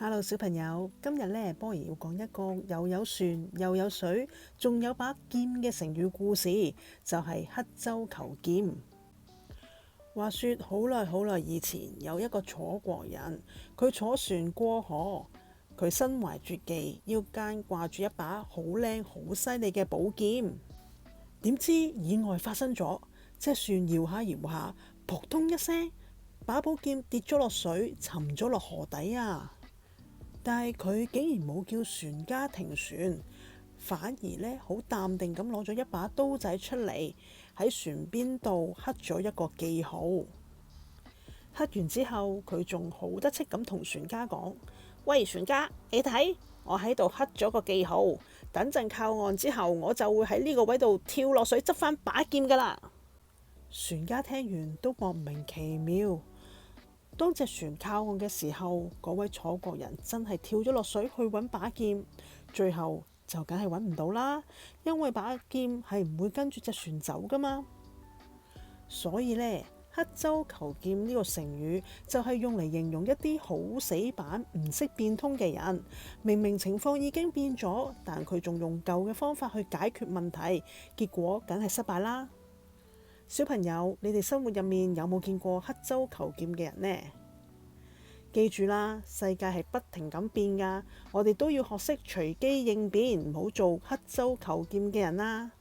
Hello，小朋友，今日呢，波兒要講一個又有船又有水，仲有把劍嘅成語故事，就係刻舟求劍。話說好耐好耐以前，有一個楚國人，佢坐船過河，佢身懷絕技，腰間掛住一把好靚好犀利嘅寶劍。點知意外發生咗，隻船搖下搖下，撲通一聲，把寶劍跌咗落水，沉咗落河底啊！但係佢竟然冇叫船家停船，反而呢好淡定咁攞咗一把刀仔出嚟，喺船邊度刻咗一個記號。刻完之後，佢仲好得戚咁同船家講：喂，船家，你睇，我喺度刻咗個記號，等陣靠岸之後，我就會喺呢個位度跳落水執返把劍噶啦。船家聽完都莫名其妙。當隻船靠岸嘅時候，嗰位楚國人真係跳咗落水去揾把劍，最後就梗係揾唔到啦，因為把劍係唔會跟住隻船走噶嘛。所以呢，刻舟求劍呢個成語就係用嚟形容一啲好死板唔識變通嘅人，明明情況已經變咗，但佢仲用舊嘅方法去解決問題，結果梗係失敗啦。小朋友，你哋生活入面有冇見過刻舟求劍嘅人呢？記住啦，世界係不停咁變㗎，我哋都要學識隨機應變，唔好做刻舟求劍嘅人啦。